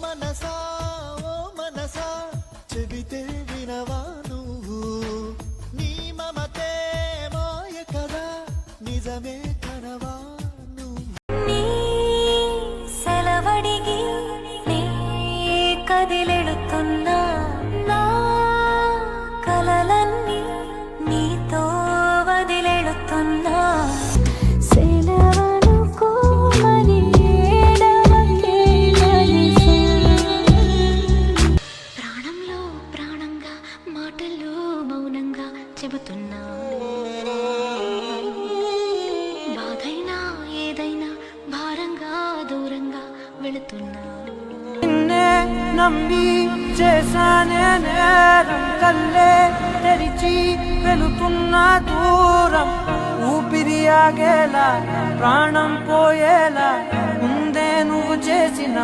మనసా ఓ మనసా చెబితే వినవా నువ్వు నీ మమతే మాయ కదా నిజమే కనవా నీ సెలవడిగి నీ కదిలెడుతున్నా నా కలలన్నీ నీతో వదిలెడుతున్నా ప్రాణంలో ప్రాణంగా మాటల్లో మౌనంగా చెబుతున్నా బాధైనా ఏదైనా భారంగా దూరంగా వెళుతున్నా నిన్నే నమ్మి చేశానే నేరం కల్లే తెరిచి వెళుతున్న దూరం ఊపిరి ఆగేలా ప్రాణం పోయేలా ముందే నువ్వు చేసిన